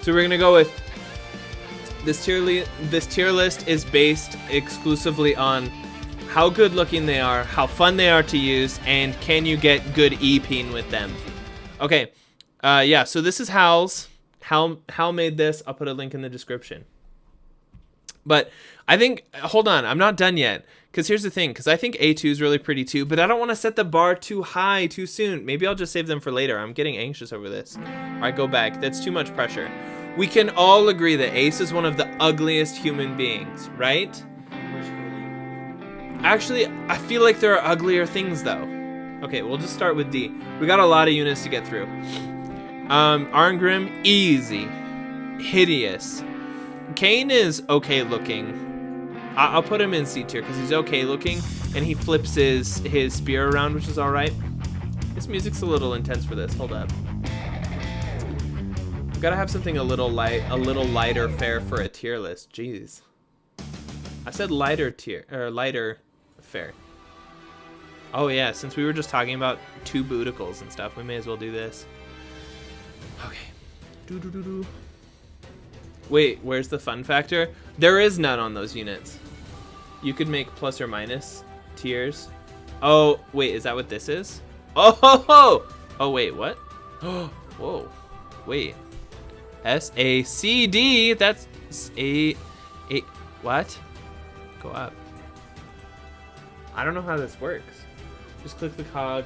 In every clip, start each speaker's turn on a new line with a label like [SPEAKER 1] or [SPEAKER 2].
[SPEAKER 1] So we're gonna go with this tier list is based exclusively on how good looking they are, how fun they are to use, and can you get good EP with them. Okay, yeah, so this is Hal's. Hal made this. I'll put a link in the description. But I think, hold on, I'm not done yet. Because here's the thing, because I think A2 is really pretty too, but I don't want to set the bar too high too soon. Maybe I'll just save them for later. I'm getting anxious over this. All right, go back. That's too much pressure. We can all agree that Ace is one of the ugliest human beings, right? Actually, I feel like there are uglier things though. Okay, we'll just start with D. We got a lot of units to get through. Arngrim, easy. Hideous. Kane is okay looking. I'll put him in C tier because he's okay looking, and he flips his spear around, which is all right. This music's a little intense for this. Hold up. I've got to have something a little lighter fare for a tier list. Jeez. I said lighter tier or lighter fare. Oh yeah, since we were just talking about 2 booticles and stuff, we may as well do this. Okay. Wait, where's the fun factor? There is none on those units. You could make plus or minus tiers. Oh, wait, is that what this is? Oh, ho, ho! Oh, wait, what? Oh, whoa. Wait. S-A-C-D. That's A. What? Go up. I don't know how this works. Just click the cog.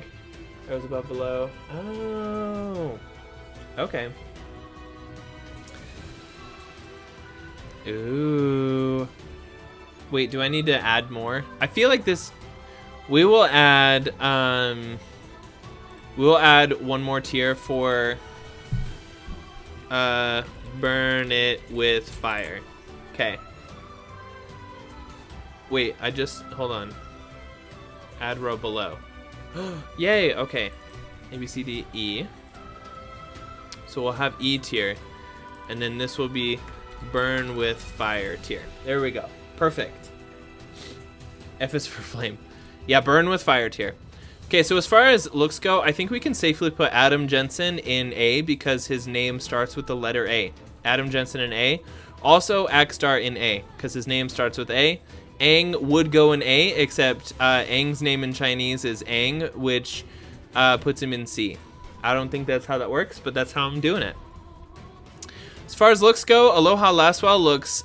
[SPEAKER 1] Arrows above, below. Oh. Okay. Ooh. Wait, do I need to add more? I feel like this... We will add one more tier for burn it with fire. Okay. Wait, hold on. Add row below. Yay, okay. A, B, C, D, E. So we'll have E tier. And then this will be burn with fire tier. There we go. Perfect. F is for flame. Yeah, burn with fire tier. Okay, so as far as looks go, I think we can safely put Adam Jensen in A because his name starts with the letter A. Adam Jensen in A. Also, Akstar in A because his name starts with A. Aang would go in A, except Aang's name in Chinese is Aang, which puts him in C. I don't think that's how that works, but that's how I'm doing it. As far as looks go, Aloha Laswell looks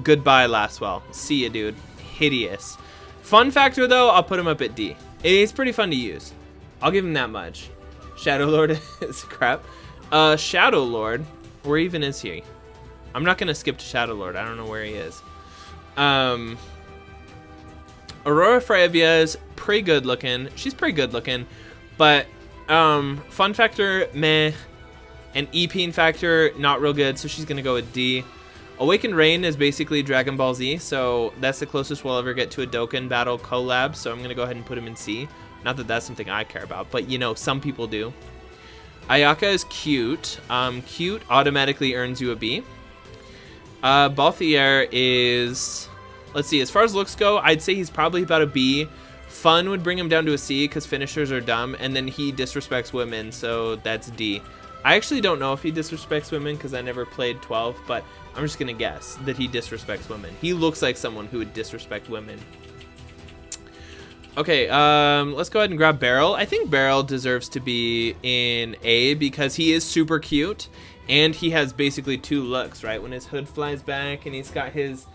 [SPEAKER 1] goodbye Laswell. See ya, dude. Hideous. Fun factor, though, I'll put him up at D. It's pretty fun to use. I'll give him that much. Shadow Lord is crap. Shadow Lord, where even is he? I'm not going to skip to Shadow Lord. I don't know where he is. Aurora Fravia is pretty good looking. She's pretty good looking. But fun factor, meh. And EP factor, not real good, so she's going to go with D. Awakened Rain is basically Dragon Ball Z, so that's the closest we'll ever get to a Dokkan Battle collab, so I'm going to go ahead and put him in C. Not that that's something I care about, but, you know, some people do. Ayaka is cute. Cute automatically earns you a B. Balthier is... Let's see, as far as looks go, I'd say he's probably about a B. Fun would bring him down to a C because finishers are dumb, and then he disrespects women, so that's D. I actually don't know if he disrespects women because I never played 12, but I'm just going to guess that he disrespects women. He looks like someone who would disrespect women. Okay, let's go ahead and grab Beryl. I think Beryl deserves to be in A because he is super cute, and he has basically 2 looks, right? When his hood flies back and he's got his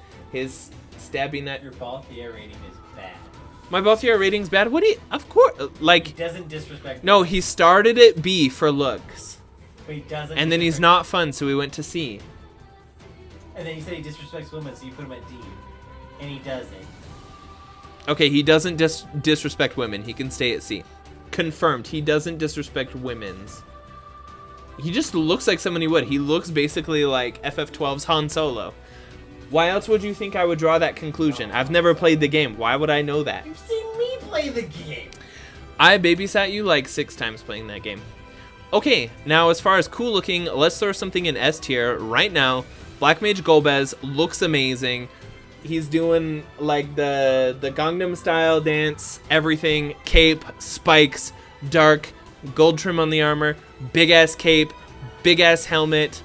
[SPEAKER 1] stabbing at...
[SPEAKER 2] Your Balthier rating is bad.
[SPEAKER 1] My Balthier rating's bad? What do you... Of course, like...
[SPEAKER 2] He doesn't disrespect...
[SPEAKER 1] No, he started at B for looks.
[SPEAKER 2] But he doesn't...
[SPEAKER 1] And then he's not fun, so we went to C.
[SPEAKER 2] And then you said he disrespects women, so you put him at D. And he doesn't.
[SPEAKER 1] Okay, he doesn't disrespect women. He can stay at C. Confirmed. He doesn't disrespect women's. He just looks like someone he would. He looks basically like FF12's Han Solo. Why else would you think I would draw that conclusion? I've never played the game. Why would I know that?
[SPEAKER 2] You've seen me play the game.
[SPEAKER 1] I babysat you like 6 times playing that game. Okay, now as far as cool looking, let's throw something in S tier right now. Black Mage Golbez looks amazing. He's doing like the Gangnam style dance, everything. Cape, spikes, dark, gold trim on the armor, big ass cape, big ass helmet.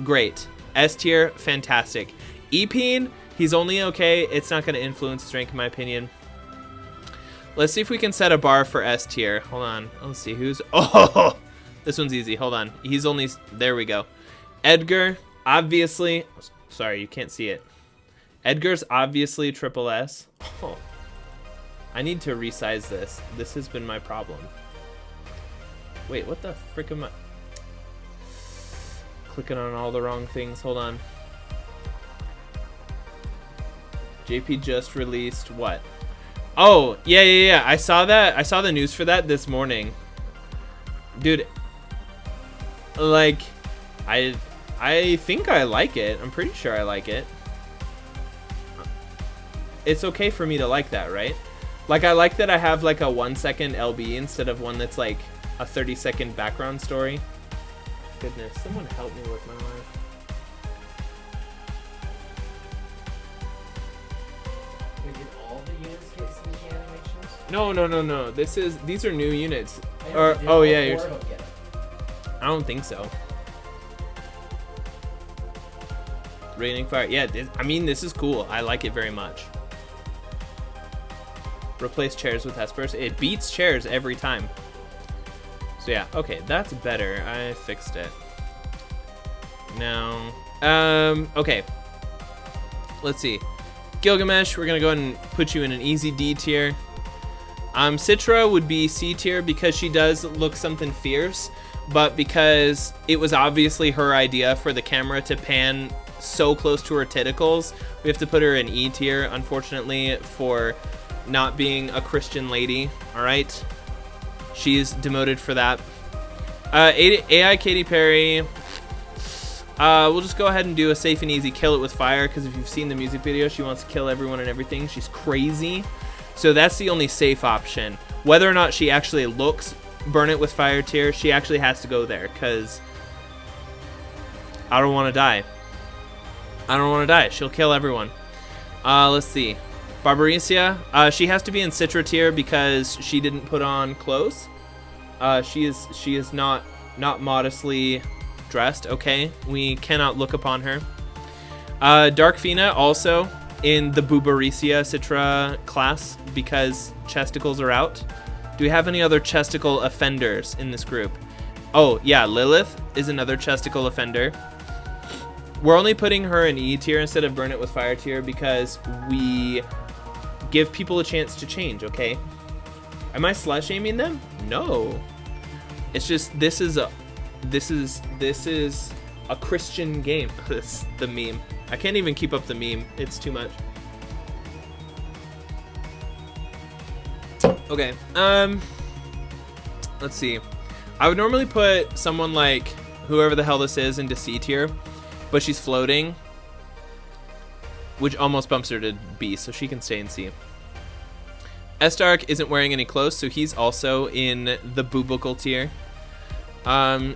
[SPEAKER 1] great. S tier, fantastic. Epeen, he's only okay. It's not going to influence his rank in my opinion. Let's see if we can set a bar for S tier. Hold on. Let's see who's... Oh, this one's easy. Hold on. He's only... There we go. Edgar, obviously... Sorry, you can't see it. Edgar's obviously triple S. Oh, I need to resize this. This has been my problem. Wait, what the frick am I... Clicking on all the wrong things. Hold on. JP just released what? Oh, yeah. I saw that. I saw the news for that this morning. Dude, like, I think I like it. I'm pretty sure I like it. It's okay for me to like that, right? Like, I like that I have like a 1-second LB instead of one that's like a 30-second background story. Goodness, someone help me with my life.
[SPEAKER 2] Wait, did all the units get CG animations?
[SPEAKER 1] No. These are new units.
[SPEAKER 2] Or,
[SPEAKER 1] oh yeah,
[SPEAKER 2] you're.
[SPEAKER 1] I don't think so. Raining fire. Yeah, I mean, this is cool. I like it very much. Replace chairs with espers. It beats chairs every time. So yeah, okay, that's better. I fixed it. Now, okay. Let's see. Gilgamesh, we're gonna go ahead and put you in an easy D tier. Citra would be C tier because she does look something fierce, but because it was obviously her idea for the camera to pan so close to her tentacles, we have to put her in E tier, unfortunately, for not being a Christian lady. All right. She's demoted for that. AI Katy Perry. We'll just go ahead and do a safe and easy kill it with fire, because if you've seen the music video, she wants to kill everyone and everything. She's crazy. So that's the only safe option. Whether or not she actually looks burn it with fire tier, she actually has to go there, because I don't want to die. I don't want to die. She'll kill everyone. Let's see. Barbarisia, she has to be in Citra tier because she didn't put on clothes. She is not modestly dressed. Okay, we cannot look upon her. Dark Fina also in the Barbarisia Citra class because chesticles are out. Do we have any other chesticle offenders in this group? Oh yeah, Lilith is another chesticle offender. We're only putting her in E tier instead of burn it with fire tier because we give people a chance to change, okay? Am I slush shaming them? No. It's just this is a Christian game. This the meme. I can't even keep up the meme. It's too much. Okay. Let's see. I would normally put someone like whoever the hell this is into C tier, but she's floating, which almost bumps her to B, so she can stay in C. S-Dark isn't wearing any clothes, so he's also in the boobuckle tier.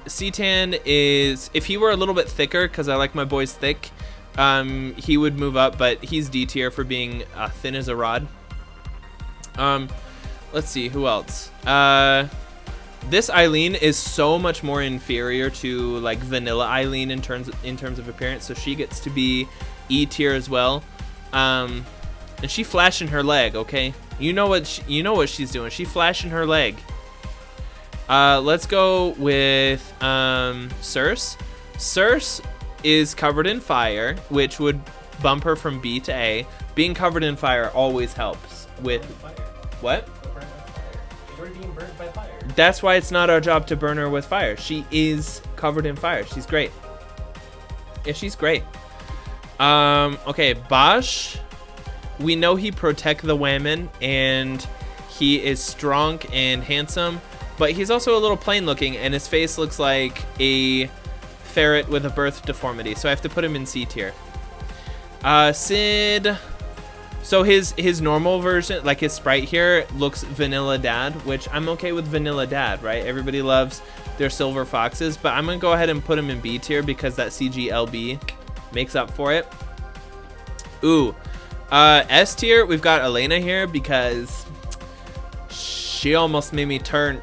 [SPEAKER 1] C-Tan is, if he were a little bit thicker, because I like my boys thick, he would move up, but he's D tier for being thin as a rod. Let's see, who else? This Eileen is so much more inferior to like vanilla Eileen in terms of appearance, so she gets to be E tier as well. And she flashing her leg, okay? You know what she's doing. She flashing her leg. Let's go with Circe. Circe is covered in fire, which would bump her from B to A. Being covered in fire always helps with what?
[SPEAKER 2] Being burnt by fire.
[SPEAKER 1] That's why it's not our job to burn her with fire. She is covered in fire. She's great. Yeah, she's great. Okay, Bosch. We know he protect the women, and he is strong and handsome, but he's also a little plain looking, and his face looks like a ferret with a birth deformity, so I have to put him in C tier. Sid. So his normal version, like his sprite here, looks vanilla dad, which I'm okay with vanilla dad, right? Everybody loves their silver foxes, but I'm gonna go ahead and put him in B tier because that CGLB makes up for it. Ooh, S tier, we've got Elena here because she almost made me turn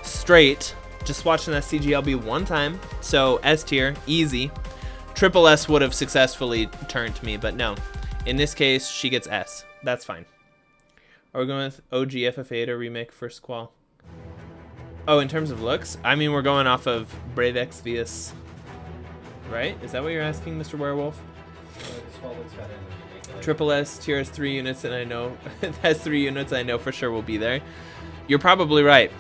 [SPEAKER 1] straight just watching that CGLB one time. So S tier, easy. Triple S would have successfully turned me, but no. In this case, she gets S. That's fine. Are we going with OG FF8 or remake for Squall? Oh, in terms of looks? I mean, we're going off of Brave Exvius. Right? Is that what you're asking, Mr. Werewolf?
[SPEAKER 2] Squall looks better in the remake.
[SPEAKER 1] Triple S tier has 3 units, and I know it has 3 units. I know for sure will be there. You're probably right.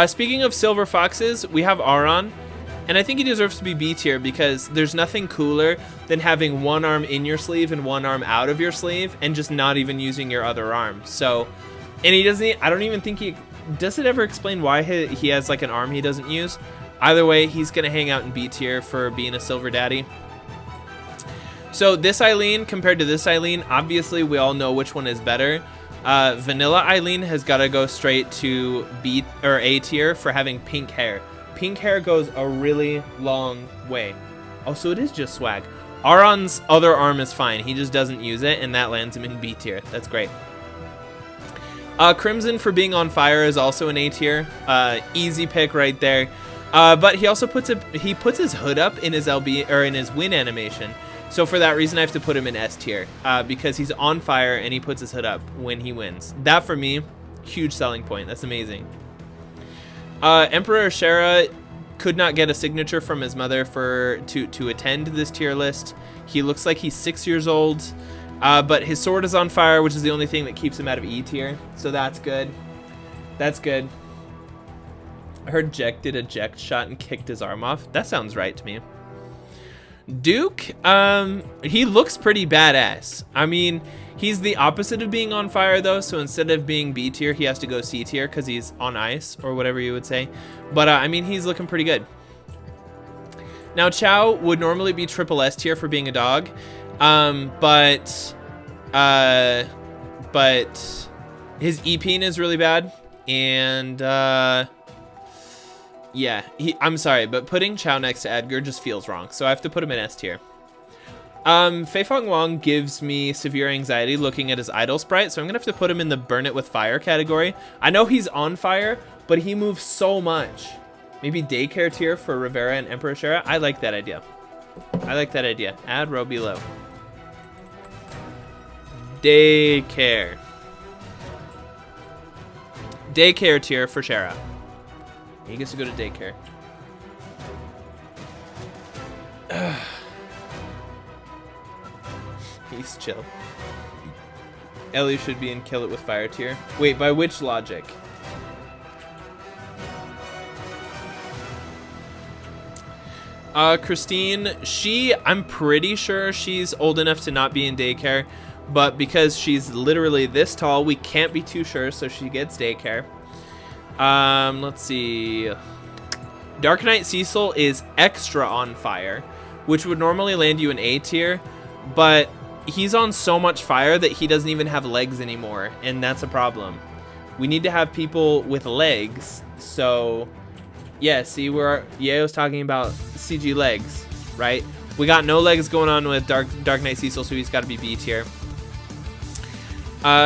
[SPEAKER 1] Speaking of silver foxes, we have Aron, and I think he deserves to be B tier because there's nothing cooler than having one arm in your sleeve and one arm out of your sleeve, and just not even using your other arm. So, and he doesn't. I don't even think he does. It ever explain why he has like an arm he doesn't use? Either way, he's gonna hang out in B tier for being a silver daddy. So this Eileen compared to this Eileen, obviously we all know which one is better. Vanilla Eileen has got to go straight to B or A tier for having pink hair. Pink hair goes a really long way. Oh, so it is just swag. Aron's other arm is fine. He just doesn't use it, and that lands him in B tier. That's great. Crimson for being on fire is also an A tier. Easy pick right there. But he also puts his hood up in his LB or in his win animation. So for that reason, I have to put him in S tier because he's on fire and he puts his hood up when he wins. That for me, huge selling point. That's amazing. Emperor Shara could not get a signature from his mother to attend this tier list. He looks like he's 6 years old, but his sword is on fire, which is the only thing that keeps him out of E tier. So that's good. That's good. I heard Jack did a Jack shot and kicked his arm off. That sounds right to me. Duke, he looks pretty badass. I mean, he's the opposite of being on fire though, so instead of being B tier, he has to go C tier because he's on ice, or whatever you would say. But I mean, he's looking pretty good. Now, Chow would normally be triple S tier for being a dog, but his E-Peen is really bad, and yeah, I'm sorry, but putting Chow next to Edgar just feels wrong, so I have to put him in S tier. Feifeng Wang gives me severe anxiety looking at his idol sprite, so I'm gonna have to put him in the burn it with fire category. I know he's on fire, but he moves so much. Maybe daycare tier for Rivera and Emperor Shara. I like that idea. I like that idea. Add row below. Daycare. Daycare tier for Shara. He gets to go to daycare. He's chill. Ellie should be in kill it with fire tier. Wait, by which logic? Christine, I'm pretty sure she's old enough to not be in daycare, but because she's literally this tall, we can't be too sure, so she gets daycare. Let's see. Dark Knight Cecil is extra on fire, which would normally land you in A tier, but he's on so much fire that he doesn't even have legs anymore, and that's a problem. We need to have people with legs, so yeah, see where Yao's talking about CG legs, right? We got no legs going on with Dark Knight Cecil, so he's got to be B tier.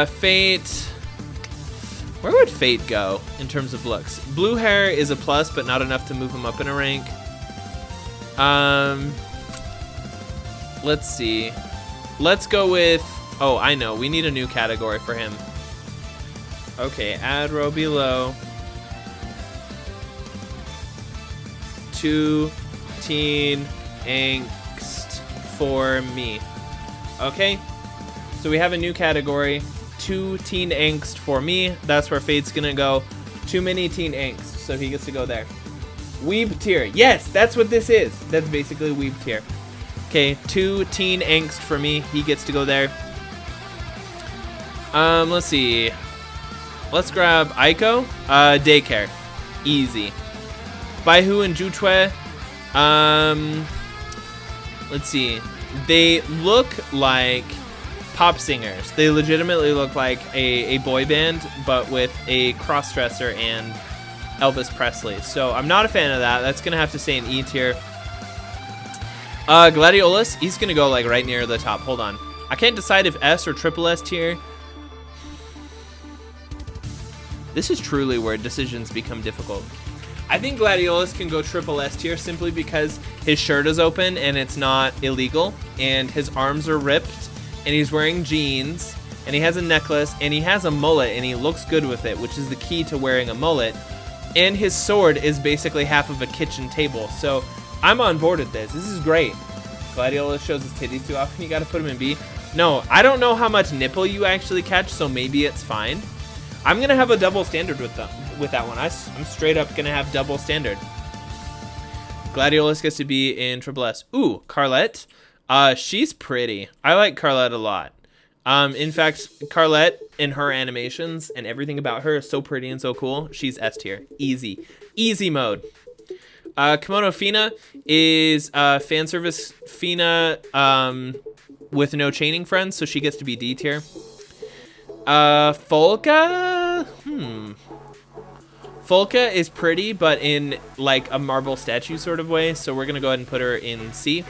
[SPEAKER 1] Fate. Where would Fate go in terms of looks? Blue hair is a plus, but not enough to move him up in a rank. Let's see. Let's go with... Oh, I know. We need a new category for him. Okay, add row below. 2 teen angst for me. Okay, so we have a new category. 2 teen angst for me. That's where Fate's gonna go. Too many teen angst, so he gets to go there. Weeb tier. Yes, that's what this is. That's basically weeb tier. Okay, 2 teen angst for me. He gets to go there. Let's see. Let's grab Aiko. Daycare. Easy. Baihu and Juchue. Let's see. They look like pop singers. They legitimately look like a boy band, but with a cross-dresser and Elvis Presley. So I'm not a fan of that. That's going to have to stay in E tier. Gladiolus, he's going to go like right near the top. Hold on. I can't decide if S or triple S tier. This is truly where decisions become difficult. I think Gladiolus can go triple S tier simply because his shirt is open and it's not illegal, and his arms are ripped, and he's wearing jeans, and he has a necklace, and he has a mullet, and he looks good with it, which is the key to wearing a mullet. And his sword is basically half of a kitchen table. So I'm on board with this. This is great. Gladiolus shows his titties too often. You got to put him in B. No, I don't know how much nipple you actually catch, so maybe it's fine. I'm going to have a double standard with that one. I'm straight up going to have double standard. Gladiolus gets to be in triple S. Ooh, Carlette. She's pretty. I like Carlette a lot. In fact, Carlette and her animations and everything about her is so pretty and so cool. She's S tier. Easy. Easy mode. Kimono Fina is fan service Fina with no chaining friends, so she gets to be D tier. Folka? Folka is pretty, but in like a marble statue sort of way, so we're going to go ahead and put her in C.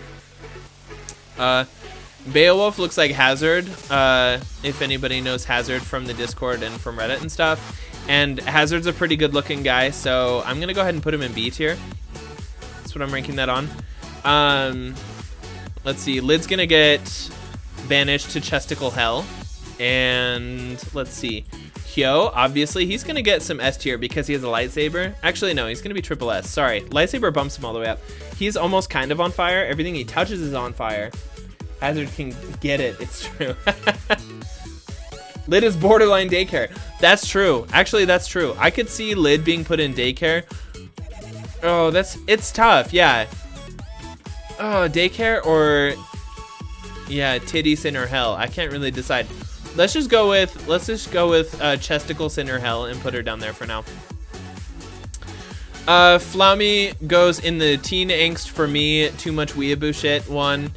[SPEAKER 1] Beowulf looks like Hazard, if anybody knows Hazard from the Discord and from Reddit and stuff. And Hazard's a pretty good looking guy, so I'm going to go ahead and put him in B tier. That's what I'm ranking that on. Let's see, Lid's going to get banished to Chesticle Hell. And let's see, Hyo, obviously, he's going to get some S tier because he has a lightsaber. Actually, no, he's going to be triple S. Sorry, lightsaber bumps him all the way up. He's almost kind of on fire. Everything he touches is on fire. Hazard can get it. It's true. Lid is borderline daycare. That's true. Actually, that's true. I could see Lid being put in daycare. Oh, it's tough. Yeah. Oh, daycare or yeah, titty sinner hell. I can't really decide. Let's just go with Chesticle Sinner Hell and put her down there for now. Flammy goes in the teen angst for me, too much weeaboo shit one,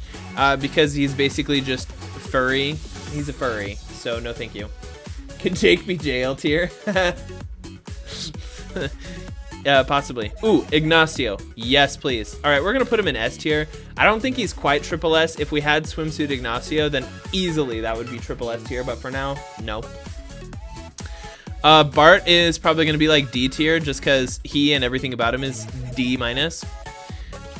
[SPEAKER 1] because he's basically just furry. He's a furry, so no thank you. Can Jake be jail tier? Yeah, possibly. Ooh, Ignacio. Yes, please. All right, we're going to put him in S tier. I don't think he's quite triple S. If we had Swimsuit Ignacio, then easily that would be triple S tier. But for now, no. Bart is probably going to be like D tier just because he and everything about him is D minus.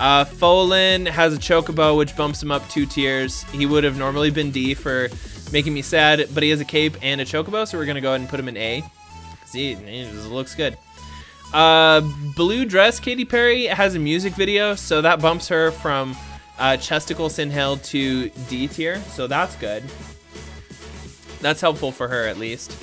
[SPEAKER 1] Folin has a Chocobo, which bumps him up 2 tiers. He would have normally been D for making me sad, but he has a cape and a Chocobo, so we're going to go ahead and put him in A. See, he just looks good. Blue Dress Katy Perry has a music video, so that bumps her from Chesticle Sin Hell to D tier, so that's good. That's helpful for her at least.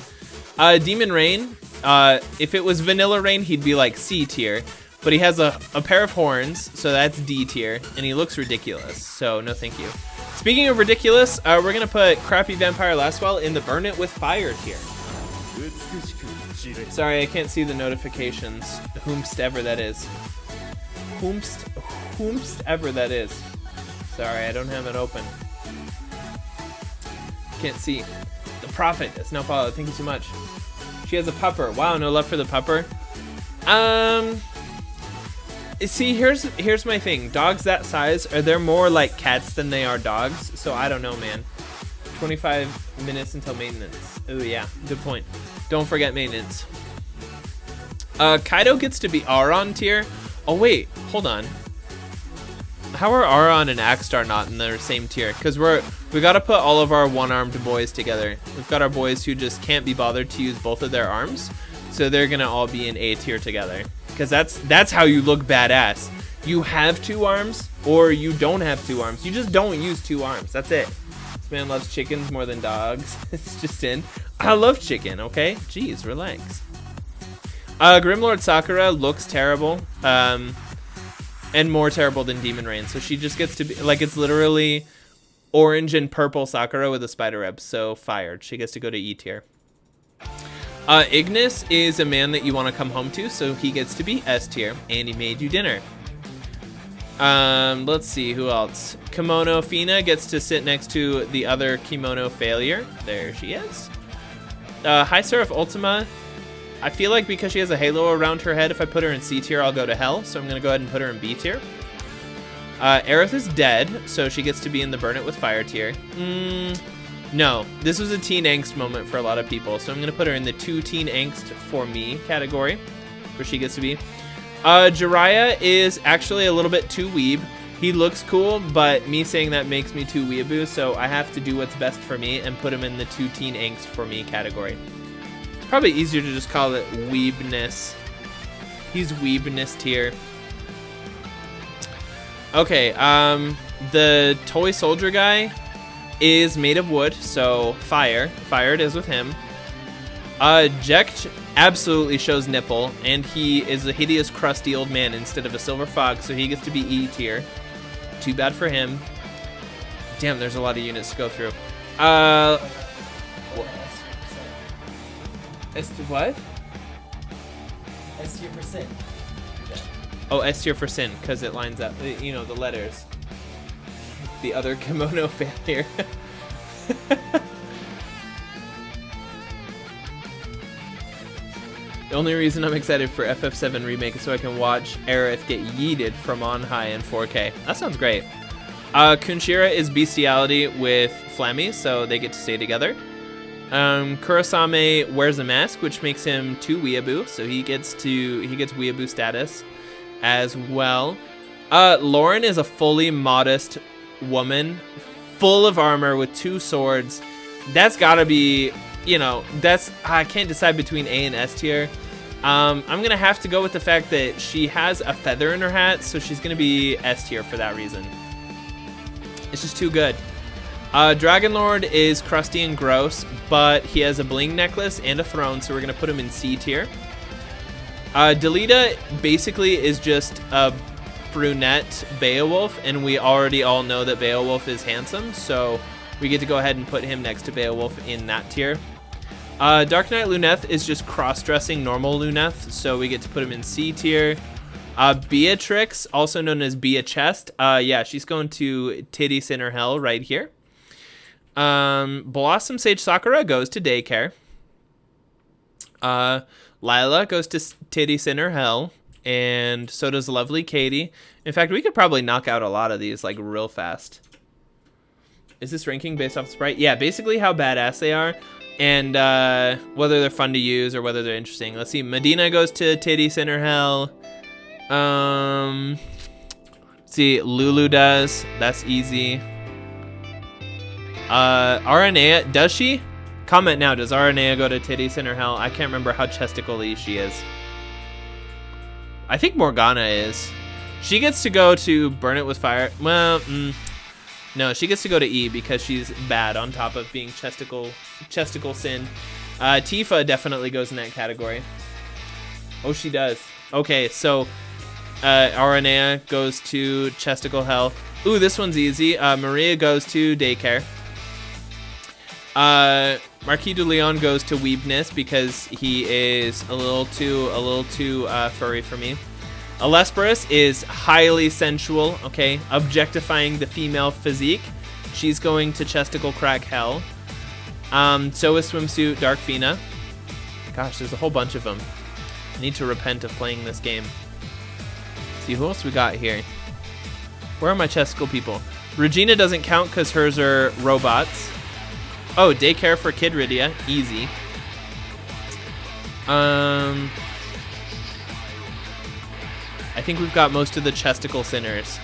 [SPEAKER 1] Demon Rain, if it was Vanilla Rain, he'd be like C tier, but he has a pair of horns, so that's D tier, and he looks ridiculous, so no thank you. Speaking of ridiculous, we're gonna put Crappy Vampire Lastwell in the Burn It With Fire tier. Sorry, I can't see the notifications. Whomst ever that is. Whomst ever that is. Sorry, I don't have it open. Can't see. The Prophet is now followed. Thank you so much. She has a pupper. Wow, no love for the pupper. See, here's my thing. Dogs that size, they're more like cats than they are dogs. So I don't know, man. 25 minutes until maintenance. Oh yeah, good point. Don't forget maintenance. Kaido gets to be Aron tier. Oh wait, hold on. How are Aron and Axstar not in the same tier? Because we gotta put all of our one-armed boys together. We've got our boys who just can't be bothered to use both of their arms, so they're gonna all be in A tier together. Because that's how you look badass. You have 2 arms, or you don't have 2 arms. You just don't use 2 arms. That's it. This man loves chickens more than dogs. It's just in. I love chicken, okay? Jeez, relax. Grimlord Sakura looks terrible. And more terrible than Demon Rain. So she just gets to be, like, it's literally orange and purple Sakura with a spider web. So fired. She gets to go to E tier. Ignis is a man that you want to come home to. So he gets to be S tier. And he made you dinner. Let's see, who else? Kimono Fina gets to sit next to the other Kimono failure. There she is. High Seraph Ultima. I feel like because she has a halo around her head, if I put her in C tier, I'll go to hell. So I'm going to go ahead and put her in B tier. Aerith is dead, so she gets to be in the Burn It With Fire tier. No, this was a teen angst moment for a lot of people. So I'm going to put her in the 2 teen angst for me category, where she gets to be. Jiraiya is actually a little bit too weeb. He looks cool, but me saying that makes me too weeaboo, so I have to do what's best for me and put him in the too teen angst for me category. It's probably easier to just call it weebness. He's weebness tier. Okay, the toy soldier guy is made of wood, so fire. Fire it is with him. Jecht absolutely shows nipple, and he is a hideous, crusty old man instead of a silver fox, so he gets to be E tier. Too bad for him. Damn, there's a lot of units to go through. What?
[SPEAKER 2] S tier for sin.
[SPEAKER 1] Oh, S tier for sin, because it lines up, you know, the letters. The other kimono failure. The only reason I'm excited for FF7 Remake is so I can watch Aerith get yeeted from on high in 4K. That sounds great. Kunshira is bestiality with Flammy, so they get to stay together. Kurosame wears a mask, which makes him too weeaboo, so he gets weeaboo status as well. Lauren is a fully modest woman, full of armor with 2 swords. That's gotta be, you know, I can't decide between A and S tier. I'm gonna have to go with the fact that she has a feather in her hat, so she's gonna be S tier for that reason. It's just too good. Dragon Lord is crusty and gross, but he has a bling necklace and a throne, so we're gonna put him in C tier. Delita basically is just a brunette Beowulf, and we already all know that Beowulf is handsome, so we get to go ahead and put him next to Beowulf in that tier. Dark Knight Luneth is just cross-dressing normal Luneth, so we get to put him in C tier. Beatrix, also known as Bea Chest, yeah, she's going to Titty Sinner Hell right here. Blossom Sage Sakura goes to daycare. Lila goes to Titty Sinner Hell, and so does Lovely Katie. In fact, we could probably knock out a lot of these like real fast. Is this ranking based off sprite? Yeah, basically how badass they are, and whether they're fun to use or whether they're interesting. Let's see. Medina goes to Titty Sinner Hell. Let's see, Lulu does. That's easy. Aranea, does she? Comment now, does Aranea go to Titty Sinner Hell? I can't remember how chesticle-y she is. I think Morgana is. She gets to go to Burn It With Fire. Well, no, she gets to go to E because she's bad on top of being chesticle sin. Tifa definitely goes in that category. Oh, she does. Okay, so Aranea goes to chesticle hell. Ooh, this one's easy. Maria goes to daycare. Marquis de Leon goes to weebness because he is a little too furry for me. Alesperus is highly sensual, okay, objectifying the female physique. She's going to chesticle crack hell. So is Swimsuit Dark Fina. Gosh, there's a whole bunch of them. I need to repent of playing this game. Let's see, who else we got here? Where are my chesticle people? Regina doesn't count because hers are robots. Oh, daycare for Kid Rydia. Easy. I think we've got most of the chesticle sinners.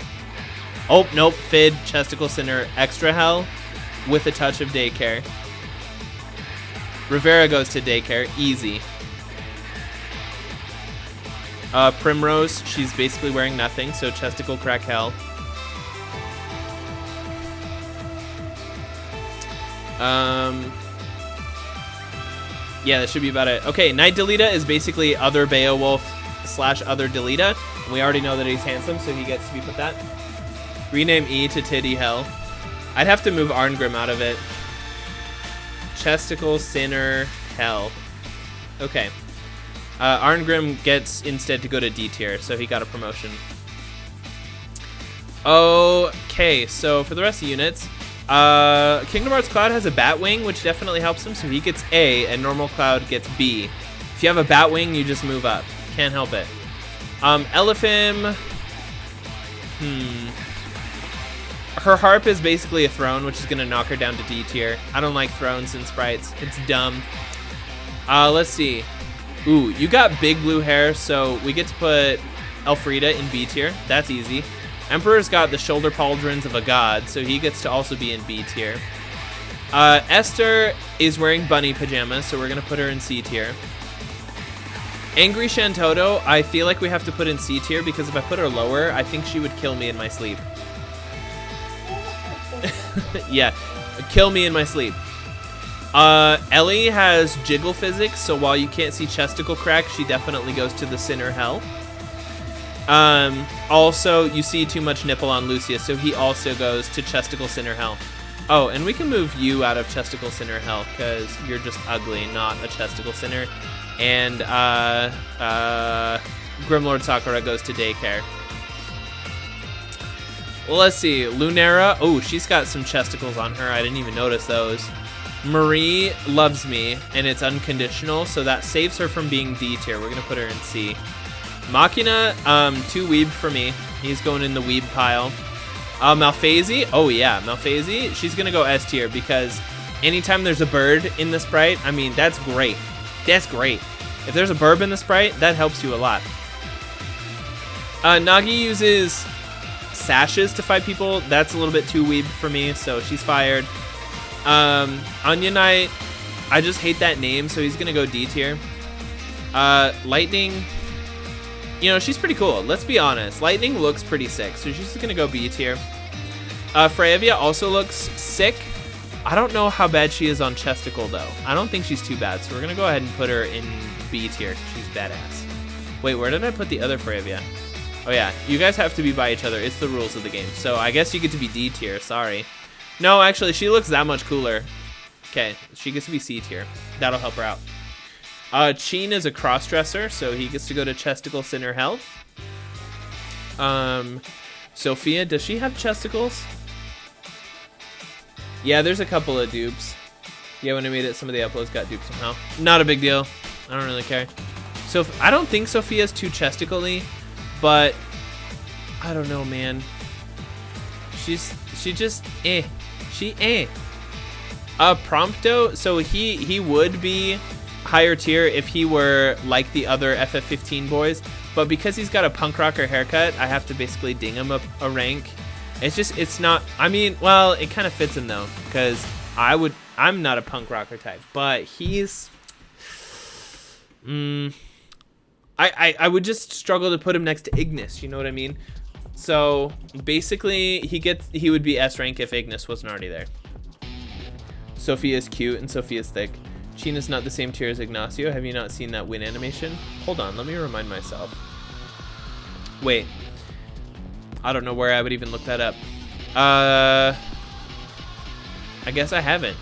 [SPEAKER 1] Oh, nope. Fid, chesticle sinner, extra hell with a touch of daycare. Rivera goes to daycare. Easy. Primrose, she's basically wearing nothing, so chesticle crack hell. Yeah, that should be about it. Okay, Knight Delita is basically other Beowulf / other Delita. We already know that he's handsome, so he gets to be put that. Rename E to Titty Hell. I'd have to move Arngrim out of it. Chesticle Sinner Hell. Okay. Arngrim gets instead to go to D tier, so he got a promotion. Okay, so for the rest of the units, Kingdom Hearts Cloud has a Batwing, which definitely helps him, so he gets A, and normal Cloud gets B. If you have a Batwing, you just move up. Can't help it. Elephim... Her harp is basically a throne, which is going to knock her down to D tier. I don't like thrones and sprites. It's dumb. Let's see. Ooh, you got big blue hair, so we get to put Elfrida in B tier. That's easy. Emperor's got the shoulder pauldrons of a god, so he gets to also be in B tier. Esther is wearing bunny pajamas, so we're going to put her in C tier. Angry Shantoto, I feel like we have to put in C tier because if I put her lower, I think she would kill me in my sleep. Yeah, kill me in my sleep. Ellie has jiggle physics, so while you can't see chesticle crack, she definitely goes to the sinner hell. Also, you see too much nipple on Lucius, so he also goes to chesticle sinner hell. Oh, and we can move you out of chesticle sinner hell, because you're just ugly, not a chesticle sinner. And, Grimlord Sakura goes to daycare. Well, let's see, Lunera, oh, she's got some chesticles on her, I didn't even notice those. Marie loves me, and it's unconditional, so that saves her from being D tier. We're gonna put her in C. Machina, too weeb for me. He's going in the weeb pile. Malphase, oh yeah, Malphase, she's gonna go S tier because anytime there's a bird in the sprite, I mean, that's great. That's great. If there's a burb in the sprite, that helps you a lot. Nagi uses sashes to fight people. That's a little bit too weeb for me, so she's fired. Onion Knight, I just hate that name, so he's gonna go D tier. Lightning, you know, she's pretty cool. Let's be honest. Lightning looks pretty sick, so she's gonna go B tier. Freya also looks sick. I don't know how bad she is on chesticle, though. I don't think she's too bad, so we're gonna go ahead and put her in B tier. She's badass. Wait, where did I put the other Freya? Oh yeah, you guys have to be by each other. It's the rules of the game. So I guess you get to be D tier, sorry. No, actually, she looks that much cooler. Okay, she gets to be C tier. That'll help her out. Cheen is a cross-dresser, so he gets to go to chesticle sinner hell. Sophia, does she have chesticles? Yeah, there's a couple of dupes. Yeah, when I made it, some of the uploads got duped somehow. Not a big deal. I don't really care. So I don't think Sophia's too chesticle-y, but I don't know, man. She just Prompto, so he would be higher tier if he were like the other FF15 boys, but because he's got a punk rocker haircut, I have to basically ding him a rank. It's not, I mean, well, it kind of fits him though, because I'm not a punk rocker type, but he's, I would just struggle to put him next to Ignis, you know what I mean? So basically he would be S rank if Ignis wasn't already there. Sophia's cute and Sophia's thick. China's not the same tier as Ignacio. Have you not seen that win animation? Hold on, let me remind myself. Wait. I don't know where I would even look that up. I guess I haven't.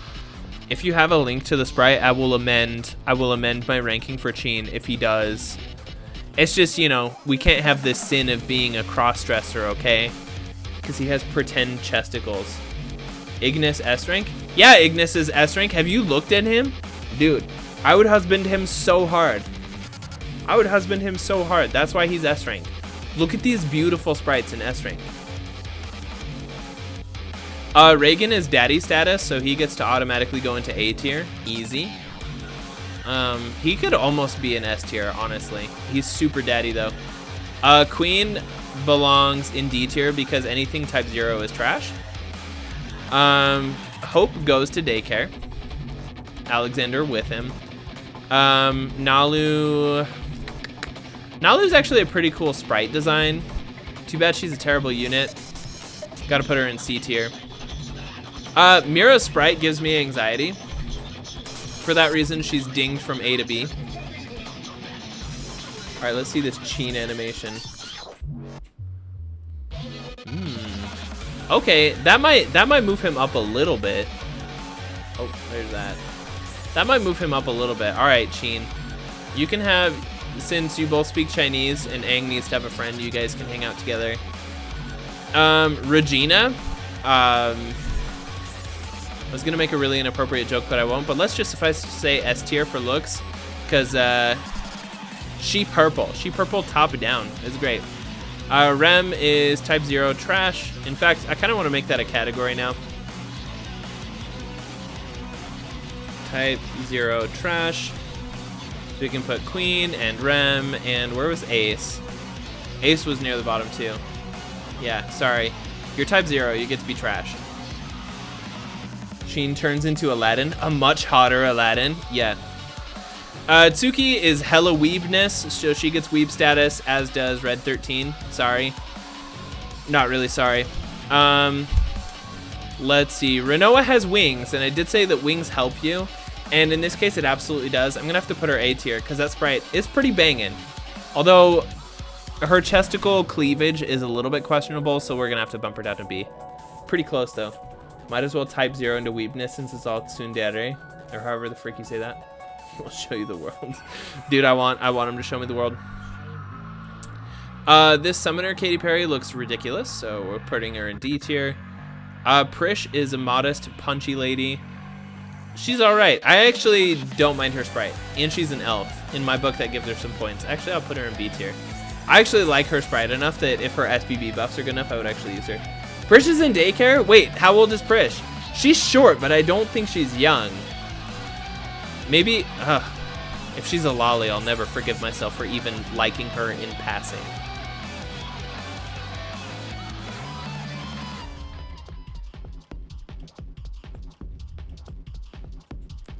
[SPEAKER 1] If you have a link to the sprite, I will amend my ranking for Cheen if he does. It's just, you know, we can't have this sin of being a cross-dresser, okay? Because he has pretend chesticles. Ignis S rank? Yeah, Ignis is S rank. Have you looked at him? Dude, I would husband him so hard. That's why he's S rank. Look at these beautiful sprites in S rank. Reagan is daddy status, so he gets to automatically go into A tier. Easy. He could almost be an S tier, honestly. He's super daddy, though. Queen belongs in D tier because anything type 0 is trash. Hope goes to daycare. Alexander with him. Nalu's actually a pretty cool sprite design. Too bad she's a terrible unit. Gotta put her in C tier. Mira's sprite gives me anxiety. For that reason, she's dinged from A to B. Alright, let's see this Cheen animation. Okay, that might move him up a little bit. Oh, there's that. That might move him up a little bit. Alright, Cheen. You can have, since you both speak Chinese and Aang needs to have a friend, you guys can hang out together. Regina. I was gonna make a really inappropriate joke, but I won't. But let's just suffice to say S tier for looks, because she purple top down is great. Rem is type 0 trash. In fact, I kind of want to make that a category now. Type 0 trash. So we can put Queen and Rem and where was Ace? Ace was near the bottom too. Yeah, sorry. You're type 0, you get to be trash. Sheen turns into Aladdin, a much hotter Aladdin. Yeah. Tsuki is hella weebness, so she gets weeb status, as does Red 13. Sorry. Not really sorry. Let's see. Renoa has wings, and I did say that wings help you, and in this case it absolutely does. I'm gonna have to put her A tier because that sprite is pretty banging. Although her chesticle cleavage is a little bit questionable, so we're gonna have to bump her down to B. Pretty close though. Might as well type 0 into weebness since it's all tsundere, or however the frick you say that. We'll show you the world. Dude, I want him to show me the world. This summoner, Katy Perry, looks ridiculous, so we're putting her in D tier. Prish is a modest, punchy lady. She's alright. I actually don't mind her sprite, and she's an elf. In my book, that gives her some points. Actually, I'll put her in B tier. I actually like her sprite enough that if her FFBE buffs are good enough, I would actually use her. Prish is in daycare? Wait, how old is Prish? She's short, but I don't think she's young. Maybe, if she's a lolly, I'll never forgive myself for even liking her in passing.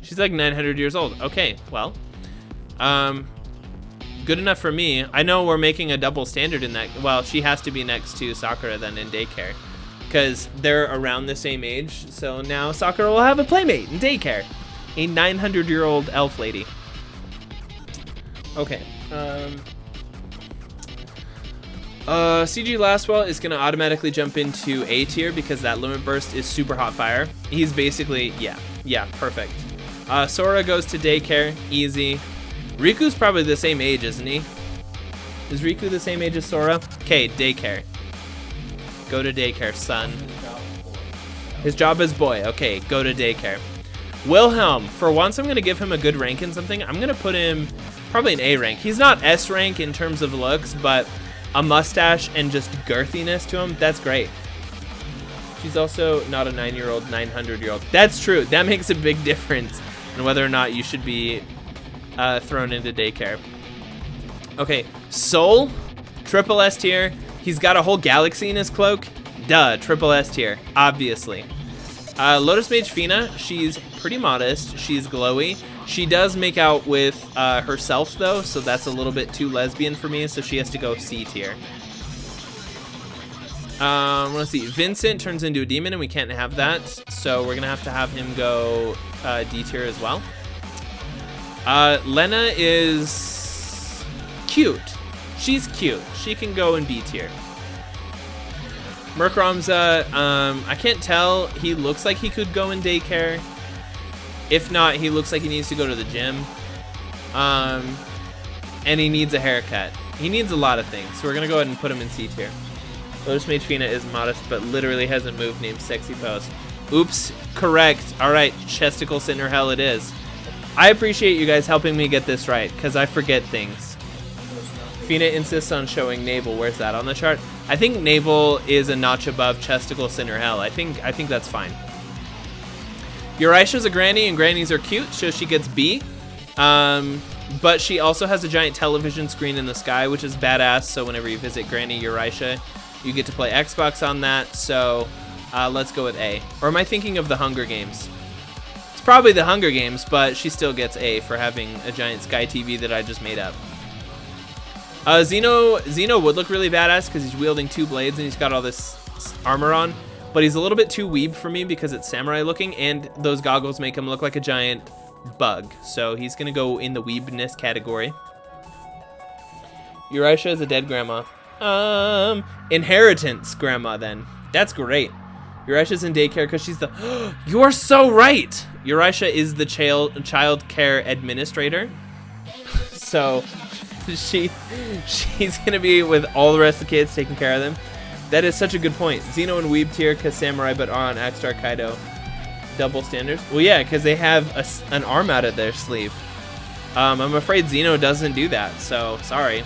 [SPEAKER 1] She's like 900 years old. Okay, well, good enough for me. I know we're making a double standard in that. Well, she has to be next to Sakura then in daycare because they're around the same age. So now Sakura will have a playmate in daycare. A 900-year-old elf lady. Okay. CG Lastwell is gonna automatically jump into A tier because that limit burst is super hot fire. He's basically, yeah, perfect. Sora goes to daycare, easy. Riku's probably the same age, isn't he? Is Riku the same age as Sora? Okay, daycare. Go to daycare, son. His job is boy. Okay, go to daycare. Wilhelm, for once I'm going to give him a good rank in something. I'm going to put him probably an A rank. He's not S rank in terms of looks, but a mustache and just girthiness to him, that's great. She's also not a 9-year-old, 900-year-old. That's true. That makes a big difference in whether or not you should be thrown into daycare. Okay, Soul, triple S tier. He's got a whole galaxy in his cloak. Duh, triple S tier, obviously. Lotus Mage Fina, she's pretty modest. She's glowy. She does make out with herself though, so that's a little bit too lesbian for me, so she has to go C tier. Let's see. Vincent turns into a demon and we can't have that, so we're gonna have him go D tier as well. Lena is cute. She's cute. She can go in B tier. Murkromza, I can't tell. He looks like he could go in daycare. If not, he looks like he needs to go to the gym. And he needs a haircut. He needs a lot of things, so we're gonna go ahead and put him in C tier. Lotus Mage Fina is modest, but literally has a move named Sexy Pose. Oops, correct. All right, Chesticle Cinder Hell it is. I appreciate you guys helping me get this right, because I forget things. Fina insists on showing navel. Where's that on the chart? I think navel is a notch above Chesticle Cinder Hell. I think that's fine. Uraisha's a granny, and grannies are cute, so she gets B. But she also has a giant television screen in the sky, which is badass, so whenever you visit Granny Uraisha, you get to play Xbox on that, so let's go with A. Or am I thinking of the Hunger Games? It's probably the Hunger Games, but she still gets A for having a giant sky TV that I just made up. Zeno would look really badass because he's wielding 2 blades and he's got all this armor on, but he's a little bit too weeb for me because it's samurai looking, and those goggles make him look like a giant bug, so he's gonna go in the weebness category. Uraisha is a dead grandma. Inheritance grandma then. That's great. Uraisha's in daycare because she's the... You are so right! Uraisha is the child care administrator. So she's gonna be with all the rest of the kids, taking care of them. That is such a good point. Xeno and Weeb tier because Samurai, but on Axstar Kaido. Double standards? Well, yeah, because they have an arm out of their sleeve. I'm afraid Xeno doesn't do that, so sorry.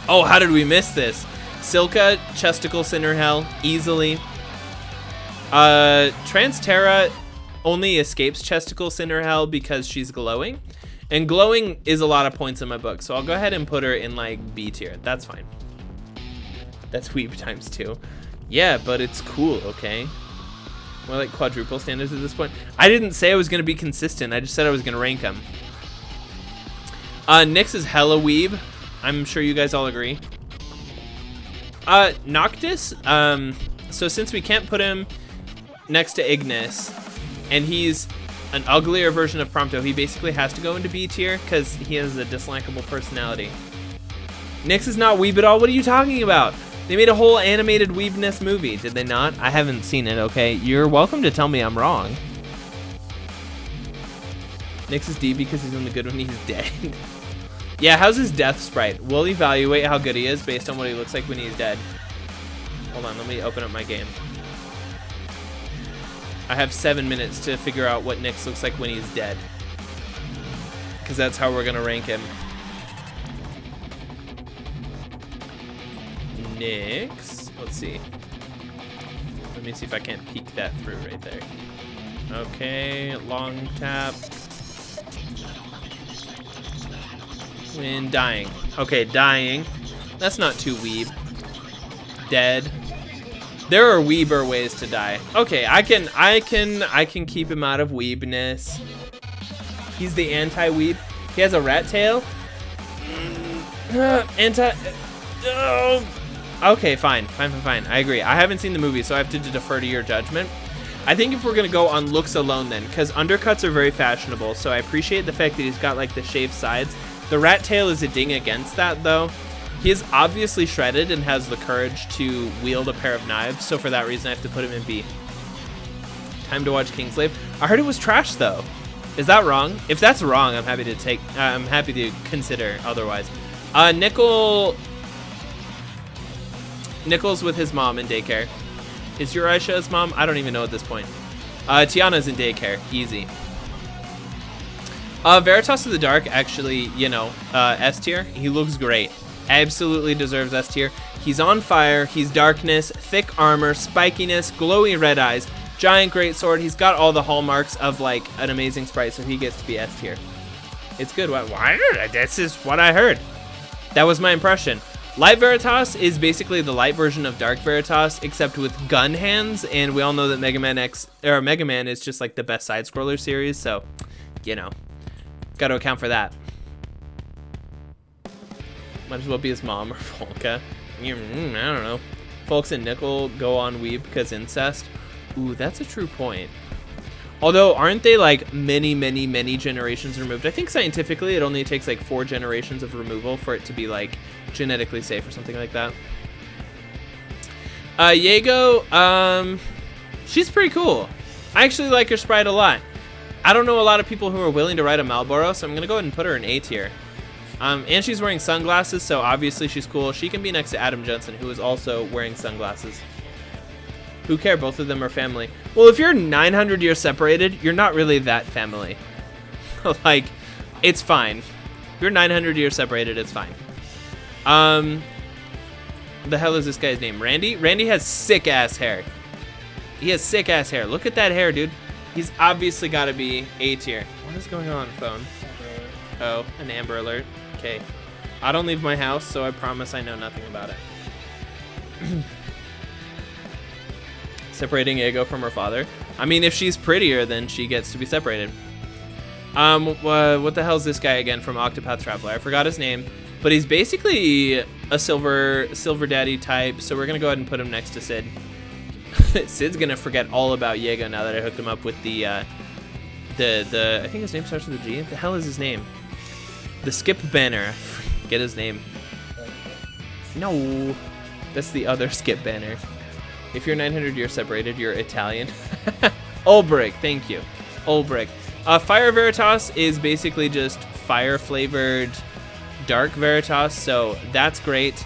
[SPEAKER 1] Oh, how did we miss this? Silka, Chesticle Cinder Hell, easily. Transterra only escapes Chesticle Cinder Hell because she's glowing. And glowing is a lot of points in my book, so I'll go ahead and put her in like B tier. That's fine. That's weeb times 2. Yeah, but it's cool, okay? More like quadruple standards at this point. I didn't say I was going to be consistent. I just said I was going to rank him. Nyx is hella weeb. I'm sure you guys all agree. Noctis, so since we can't put him next to Ignis, and he's an uglier version of Prompto, he basically has to go into B tier because he has a dislikable personality. Nyx is not weeb at all. What are you talking about? They made a whole animated weebness movie, did they not? I haven't seen it, okay? You're welcome to tell me I'm wrong. Nyx is D because he's in the good when he's dead. Yeah, how's his death sprite? We'll evaluate how good he is based on what he looks like when he's dead. Hold on, let me open up my game. I have 7 minutes to figure out what Nyx looks like when he's dead. Because that's how we're gonna rank him. Nyx, let's see. Let me see if I can't peek that through right there. Okay, long tap. When dying. Okay, dying. That's not too weeb. Dead. There are weeber ways to die. Okay, I can keep him out of weebness. He's the anti-weeb. He has a rat tail. Okay, fine. I agree. I haven't seen the movie, so I have to defer to your judgment. I think if we're gonna go on looks alone then, because undercuts are very fashionable, so I appreciate the fact that he's got like the shaved sides. The rat tail is a ding against that though. He is obviously shredded and has the courage to wield a pair of knives, so for that reason I have to put him in B. Time to watch Kingslave. I heard it was trash though. Is that wrong? If that's wrong, I'm happy to consider otherwise. Nichols with his mom in daycare. Is Uraisha his mom? I don't even know at this point. Tiana's in daycare. Easy. Veritas of the Dark, actually, you know, S tier. He looks great. Absolutely deserves S tier. He's on fire. He's darkness, thick armor, spikiness, glowy red eyes, giant greatsword. He's got all the hallmarks of like an amazing sprite, so he gets to be S tier. It's good. Why? This is what I heard. That was my impression. Light Veritas is basically the light version of Dark Veritas, except with gun hands, and we all know that Mega Man is just like the best side-scroller series, so, you know, got to account for that. Might as well be his mom or Volca. I don't know. Folks and Nickel go on weeb because incest. Ooh, that's a true point. Although, aren't they like many generations removed? I think scientifically it only takes like 4 generations of removal for it to be like genetically safe or something like that. Yago, she's pretty cool. I actually like her sprite a lot. I don't know a lot of people who are willing to ride a Marlboro, so I'm gonna go ahead and put her in A tier. And she's wearing sunglasses, so obviously she's cool. She can be next to Adam Johnson, who is also wearing sunglasses. Who care? Both of them are family. Well, if you're 900 years separated, you're not really that family. Like, it's fine. If you're 900 years separated, it's fine. The hell is this guy's name? Randy? Randy has sick-ass hair. He has sick-ass hair. Look at that hair, dude. He's obviously got to be A tier. What is going on, phone? Oh, an Amber Alert. Okay. I don't leave my house, so I promise I know nothing about it. Separating Ego from her father. I mean, if she's prettier, then she gets to be separated. What the hell is this guy again from Octopath Traveler? I forgot his name, but he's basically a silver daddy type, so we're gonna go ahead and put him next to Sid. Sid's gonna forget all about Yeager now that I hooked him up with the I think his name starts with a G. What the hell is his name? The Skip Banner. Get his name. No, that's the other Skip Banner. If you're 900 years separated, you're Italian. Ulbrich, thank you. Ulbrich. Fire Veritas is basically just fire-flavored Dark Veritas, so that's great.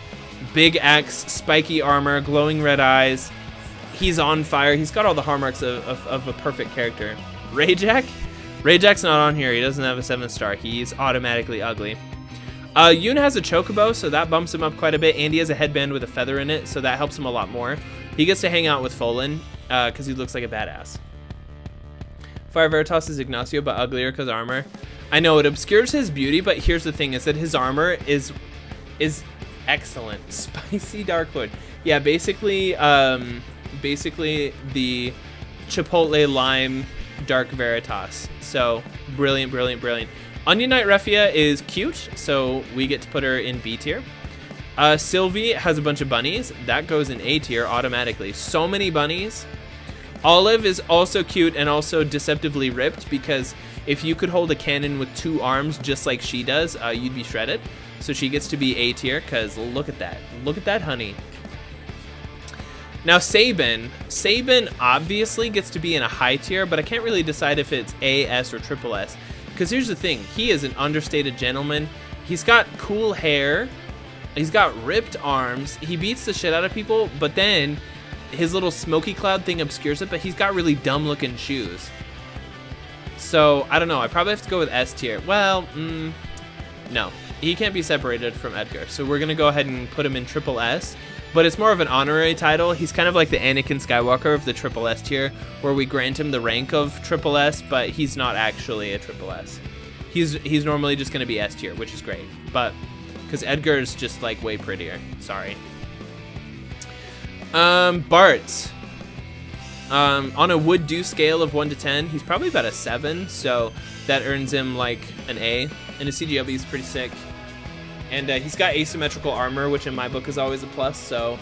[SPEAKER 1] Big axe, spiky armor, glowing red eyes. He's on fire. He's got all the hallmarks of a perfect character. Rayjack? Rayjack's not on here. He doesn't have a 7-star. He's automatically ugly. Yoon has a chocobo, so that bumps him up quite a bit, and he has a headband with a feather in it, so that helps him a lot more. He gets to hang out with Folan, because he looks like a badass. Fire Veritas is Ignacio, but uglier because armor. I know, it obscures his beauty, but here's the thing, is that his armor is excellent. Spicy Dark Lord. Yeah, basically the Chipotle Lime Dark Veritas. So brilliant, brilliant, brilliant. Onion Knight Refia is cute, so we get to put her in B tier. Sylvie has a bunch of bunnies. That goes in A tier automatically. So many bunnies. Olive is also cute and also deceptively ripped, because if you could hold a cannon with 2 arms just like she does, you'd be shredded. So she gets to be A tier, because look at that. Look at that, honey. Now Sabin obviously gets to be in a high tier, but I can't really decide if it's A, S, or triple S. Because here's the thing, he is an understated gentleman. He's got cool hair. He's got ripped arms. He beats the shit out of people, but then his little smoky cloud thing obscures it, but he's got really dumb looking shoes. So, I don't know. I probably have to go with S tier. Well, no. He can't be separated from Edgar. So we're going to go ahead and put him in triple S. But it's more of an honorary title. He's kind of like the Anakin Skywalker of the triple S tier, where we grant him the rank of triple S, but he's not actually a triple S. He's normally just going to be S tier, which is great. But because Edgar's just like way prettier. Sorry. Bart. On a would do scale of 1 to 10, he's probably about a 7, so that earns him like an A. And his CGW is pretty sick. And he's got asymmetrical armor, which in my book is always a plus, so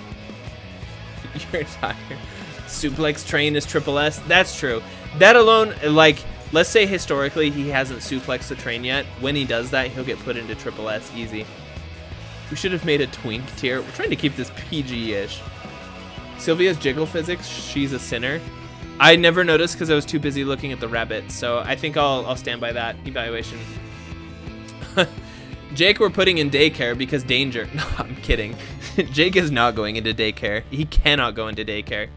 [SPEAKER 1] you're tired. Suplex train is triple S. That's true. That alone, like, let's say historically he hasn't suplexed the train yet. When he does that, he'll get put into triple S easy. We should have made a twink tier. We're trying to keep this PG-ish. Sylvia's jiggle physics, she's a sinner. I never noticed because I was too busy looking at the rabbit, so I think I'll stand by that evaluation. Jake we're putting in daycare because danger. No, I'm kidding. Jake is not going into daycare. He cannot go into daycare.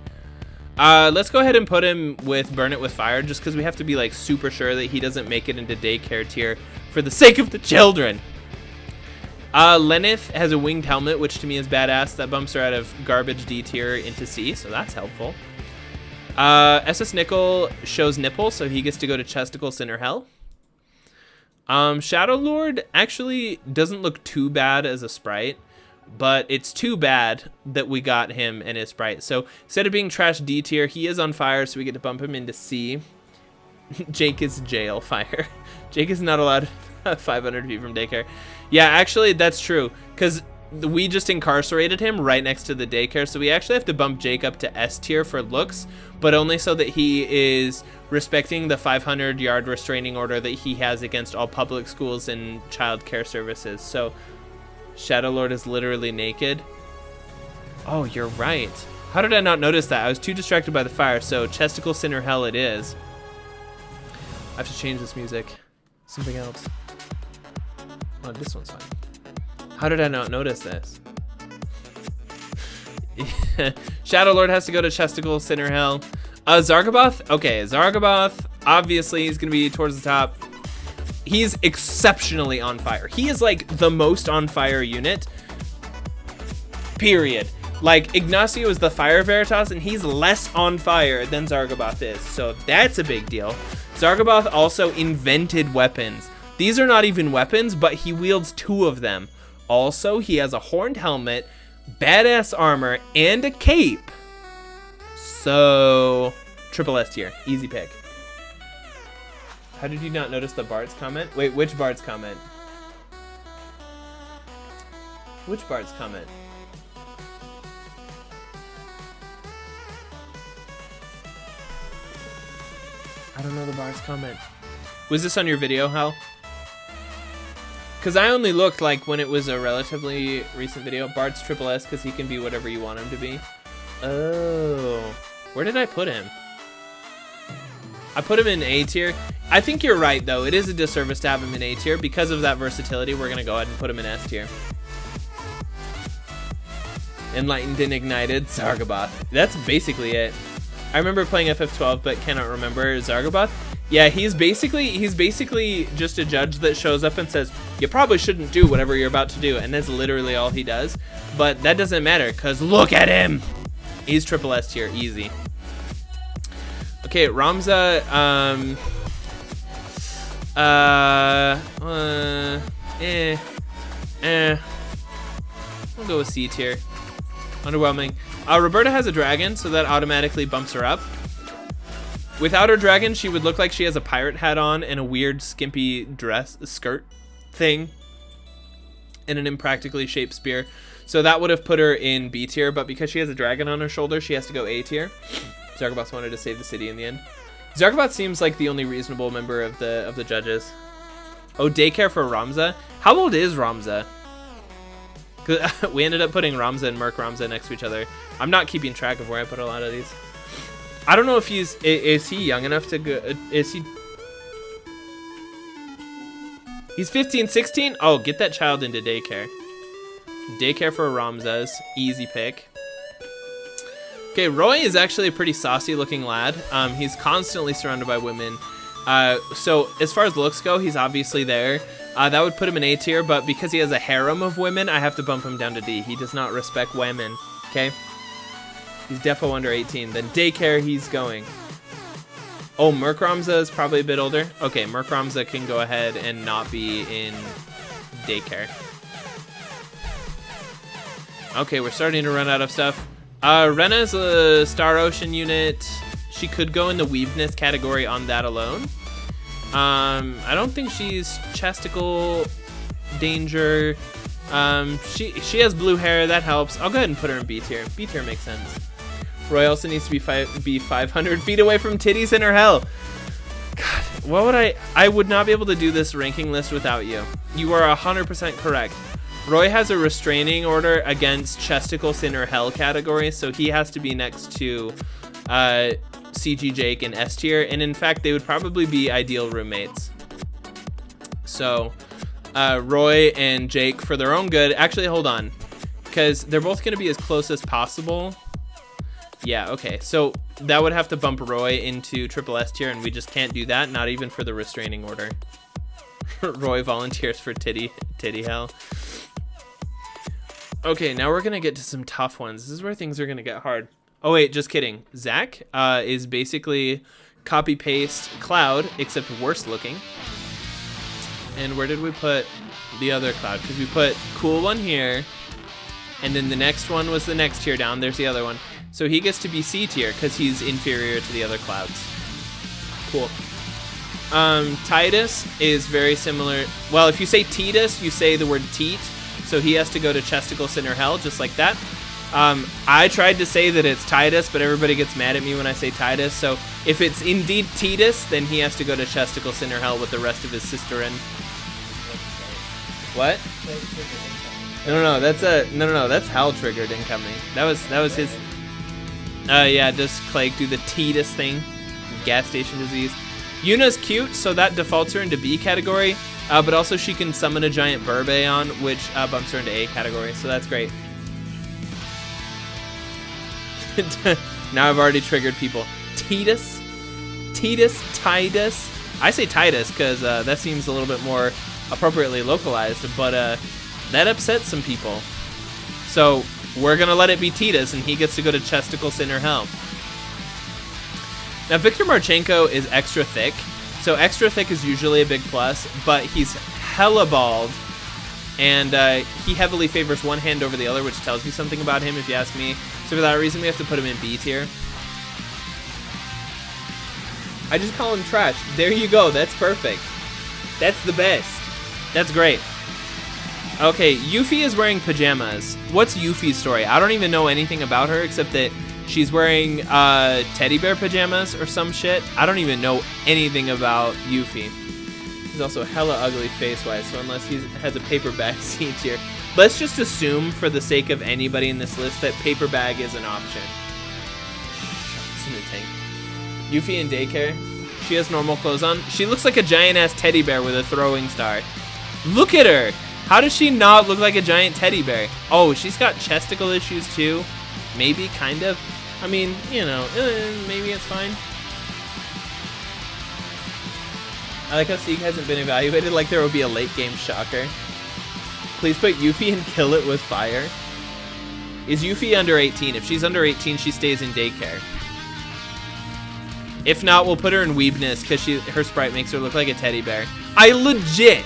[SPEAKER 1] Let's go ahead and put him with Burn It With Fire, just because we have to be like super sure that he doesn't make it into daycare tier for the sake of the children. Lenneth has a winged helmet, which to me is badass. That bumps her out of garbage D tier into C, so that's helpful. SS Nickel shows nipple, so he gets to go to Chesticle Sinner Hell. Shadow Lord actually doesn't look too bad as a sprite, but it's too bad that we got him and his sprite. So instead of being trash D tier, he is on fire, so we get to bump him into C. Jake is jail fire. Jake is not allowed 500 feet from daycare. Yeah, actually, that's true, because we just incarcerated him right next to the daycare, so we actually have to bump Jake up to S tier for looks, but only so that he is respecting the 500-yard restraining order that he has against all public schools and child care services. So Shadow Lord is literally naked. Oh, you're right. How did I not notice that? I was too distracted by the fire, so Chesticle Sinner Hell it is. I have to change this music. Something else. Oh, this one's fine. How did I not notice this? Shadow Lord has to go to Chesticle Sinner Hell. Zargaboth? Okay, Zargaboth, obviously he's going to be towards the top. He's exceptionally on fire. He is like the most on fire unit. Period. Like, Ignacio is the Fire Veritas, and he's less on fire than Zargaboth is. So that's a big deal. Zargaboth also invented weapons. These are not even weapons, but he wields 2 of them. Also, he has a horned helmet, badass armor, and a cape. So, triple S tier. Easy pick. How did you not notice the Bart's comment? Wait, which Bart's comment? Which Bart's comment? I don't know the Bart's comment. Was this on your video, Hal? Because I only looked like when it was a relatively recent video. Bart's triple S because he can be whatever you want him to be. Oh. Where did I put him? I put him in A tier. I think you're right, though. It is a disservice to have him in A tier. Because of that versatility, we're going to go ahead and put him in S tier. Enlightened and Ignited, Zargaboth. That's basically it. I remember playing FF12, but cannot remember Zargaboth. Yeah, he's basically just a judge that shows up and says, you probably shouldn't do whatever you're about to do, and that's literally all he does. But that doesn't matter, because look at him! He's triple S tier, easy. Okay, Ramza, We'll go with C tier. Underwhelming. Roberta has a dragon, so that automatically bumps her up. Without her dragon, she would look like she has a pirate hat on and a weird skimpy skirt thing, and an impractically shaped spear. So that would have put her in B tier, but because she has a dragon on her shoulder, she has to go A tier. Zargabots wanted to save the city in the end. Zargabot seems like the only reasonable member of the judges. Oh, daycare for Ramza. How old is Ramza? 'Cause we ended up putting Ramza and Merc Ramza next to each other. I'm not keeping track of where I put a lot of these. I don't know if is he young enough to go, is he? He's 15, 16? Oh, get that child into daycare. Daycare for Ramzes, easy pick. Okay, Roy is actually a pretty saucy looking lad. He's constantly surrounded by women. So as far as looks go, he's obviously there. That would put him in A tier, but because he has a harem of women, I have to bump him down to D. He does not respect women, okay? He's defo under 18. Then daycare, he's going. Oh, Merc Ramza is probably a bit older. Okay, Merc Ramza can go ahead and not be in daycare. Okay, we're starting to run out of stuff. Rena's a Star Ocean unit. She could go in the weavedness category on that alone. I don't think she's chesticle danger. She has blue hair, that helps. I'll go ahead and put her in B tier. B tier makes sense. Roy also needs to be 500 feet away from titties in her hell. God, what would I would not be able to do this ranking list without you. You are 100% correct. Roy has a restraining order against chesticles in her hell category, so he has to be next to CG Jake in S tier, and in fact they would probably be ideal roommates. So Roy and Jake, for their own good, actually hold on, because they're both going to be as close as possible. Yeah, okay, so that would have to bump Roy into triple S tier, and we just can't do that, not even for the restraining order. Roy volunteers for titty hell. Okay, now we're gonna get to some tough ones. This is where things are gonna get hard. Oh wait, just kidding. Zach is basically copy paste Cloud, except worse looking. And where did we put the other Cloud? Because we put cool one here, and then the next one was the next tier down. There's the other one. So he gets to be C tier because he's inferior to the other Clouds. Cool. Titus is very similar. Well, if you say Titus, you say the word teat. So he has to go to chesticle center hell, just like that. I tried to say that it's Titus, but everybody gets mad at me when I say Titus. So if it's indeed Titus, then he has to go to chesticle center hell with the rest of his sisterin. What? No, that's hell triggered incoming. That was his. Yeah, just Clegg do the Titus thing. Gas station disease. Yuna's cute, so that defaults her into B category. But also she can summon a giant Burbayon, which bumps her into A category, so that's great. Now I've already triggered people. Titus? Titus? I say Titus because that seems a little bit more appropriately localized, but that upsets some people. So we're going to let it be Titus, and he gets to go to chesticle center hell. Now Viktor Marchenko is extra thick. So extra thick is usually a big plus, but he's hella bald, and he heavily favors one hand over the other, which tells you something about him if you ask me. So for that reason, we have to put him in B tier. I just call him trash. There you go. That's perfect. That's the best. That's great. Okay, Yuffie is wearing pajamas. What's Yuffie's story? I don't even know anything about her except that she's wearing teddy bear pajamas or some shit. I don't even know anything about Yuffie. He's also hella ugly face-wise, so unless he has a paper bag C tier. Let's just assume, for the sake of anybody in this list, that paper bag is an option. Shots in the tank. Yuffie in daycare. She has normal clothes on. She looks like a giant-ass teddy bear with a throwing star. Look at her! How does she not look like a giant teddy bear? Oh, she's got chesticle issues too. Maybe, kind of. I mean, you know, maybe it's fine. I like how Sieg hasn't been evaluated, like there will be a late game shocker. Please put Yuffie and kill it with fire. Is Yuffie under 18? If she's under 18, she stays in daycare. If not, we'll put her in weebness because her sprite makes her look like a teddy bear. I legit,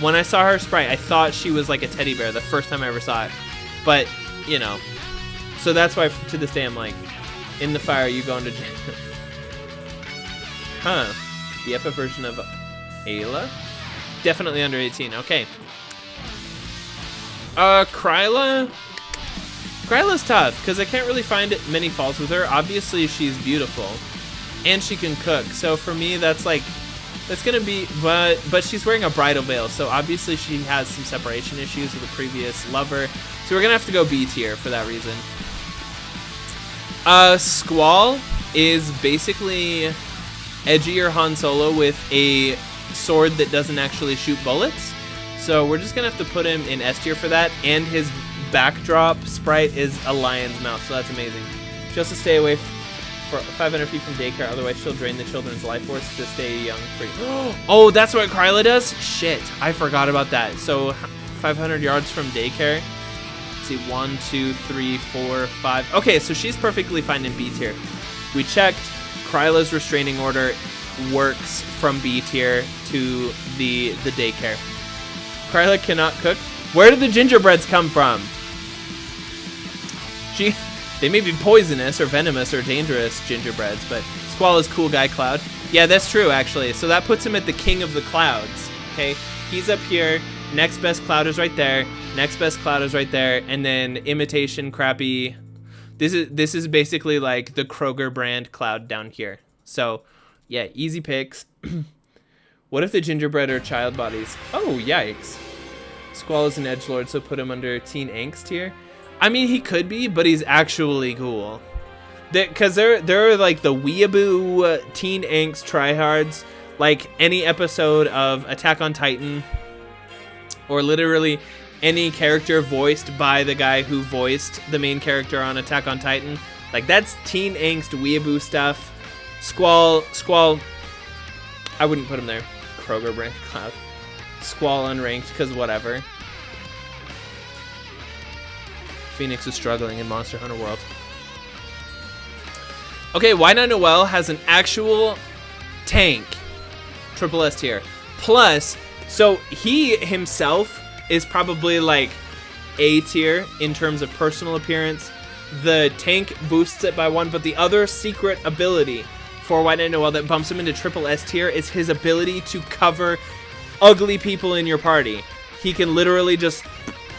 [SPEAKER 1] when I saw her sprite, I thought she was like a teddy bear the first time I ever saw it. But, you know, So that's why to this day I'm like, in the fire you go into jail. Huh. The FF version of Ayla? Definitely under 18. Okay. Kryla? Kryla's tough, because I can't really find many faults with her. Obviously, she's beautiful. And she can cook. So for me, that's like... That's going to be... But she's wearing a bridal veil, so obviously she has some separation issues with a previous lover. So we're going to have to go B tier for that reason. Squall is basically edgier Han Solo with a sword that doesn't actually shoot bullets. So we're just going to have to put him in S tier for that. And his backdrop sprite is a lion's mouth, so that's amazing. She has to stay away for 500 feet from daycare, otherwise she'll drain the children's life force to stay young free. Oh, that's what Kryla does? Shit, I forgot about that. So 500 yards from daycare. Let's see, 1, 2, 3, 4, 5. Okay, so she's perfectly fine in B tier. We checked. Kryla's restraining order works from B tier to the daycare. Kryla cannot cook. Where do the gingerbreads come from? They may be poisonous or venomous or dangerous gingerbreads, but Squall is cool guy Cloud. Yeah, that's true, actually. So that puts him at the king of the clouds, okay? He's up here. Next best Cloud is right there. Next best Cloud is right there. And then imitation crappy. This is basically like the Kroger brand Cloud down here. So, yeah, easy picks. What if the gingerbread are child bodies? Oh, yikes. Squall is an edgelord, so put him under teen angst here. I mean, he could be, but he's actually cool. Because they're like the weeaboo teen angst tryhards. Like any episode of Attack on Titan, or literally any character voiced by the guy who voiced the main character on Attack on Titan. Like, that's teen angst weeaboo stuff. Squall, I wouldn't put him there. Kroger brand Cloud. Squall unranked, because whatever. Phoenix is struggling in Monster Hunter World. Okay, Why Not Noel has an actual tank. Triple S tier. Plus, so he himself is probably like A tier in terms of personal appearance. The tank boosts it by 1, but the other secret ability for Why Not Noel that bumps him into triple S tier is his ability to cover ugly people in your party. He can literally just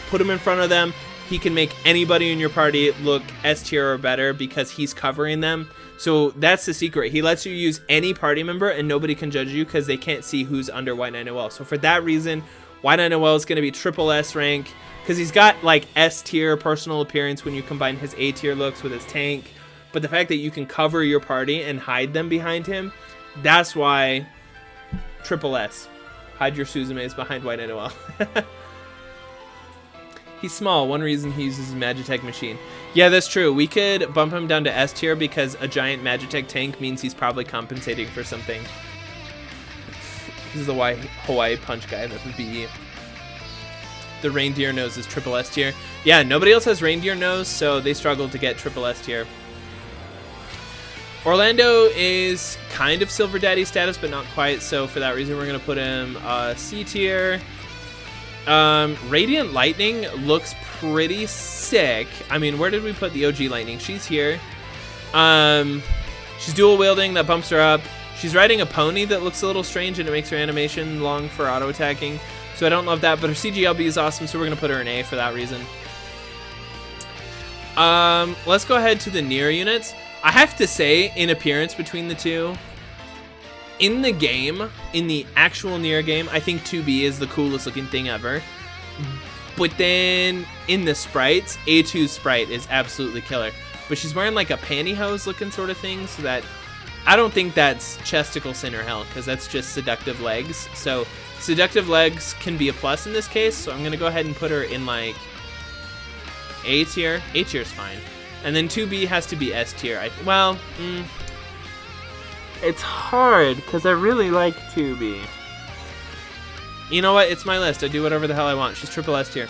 [SPEAKER 1] put them in front of them. He can make anybody in your party look S tier or better because he's covering them. So that's the secret. He lets you use any party member and nobody can judge you because they can't see who's under Why Not Noel. So for that reason, Why Not Noel is going to be triple S rank because he's got like S tier personal appearance when you combine his A tier looks with his tank. But the fact that you can cover your party and hide them behind him, that's why triple S. Hide your Suzumes behind Why Not Noel. He's small. One reason he uses his Magitech machine. Yeah, that's true. We could bump him down to S tier because a giant Magitech tank means he's probably compensating for something. This is the Hawaii Punch guy, the FFBE. The reindeer nose is triple S tier. Yeah, nobody else has reindeer nose, so they struggle to get triple S tier. Orlando is kind of Silver Daddy status, but not quite. So for that reason, we're going to put him C tier. Radiant Lightning looks pretty sick. I mean, where did we put the OG Lightning? She's here. She's dual wielding. That bumps her up. She's riding a pony that looks a little strange, and it makes her animation long for auto attacking. So I don't love that, but her CGLB is awesome, so we're going to put her in A for that reason. Let's go ahead to the Nier units. I have to say, in appearance between the two, in the game, in the actual Nier game, I think 2B is the coolest looking thing ever. But then in the sprites, A2's sprite is absolutely killer. But she's wearing like a pantyhose looking sort of thing, so that I don't think that's chesticle sin or hell, because that's just seductive legs. So seductive legs can be a plus in this case, so I'm going to go ahead and put her in like A tier. A tier is fine. And then 2B has to be S tier. It's hard because I really like 2B. You know what? It's my list. I do whatever the hell I want. She's triple S tier.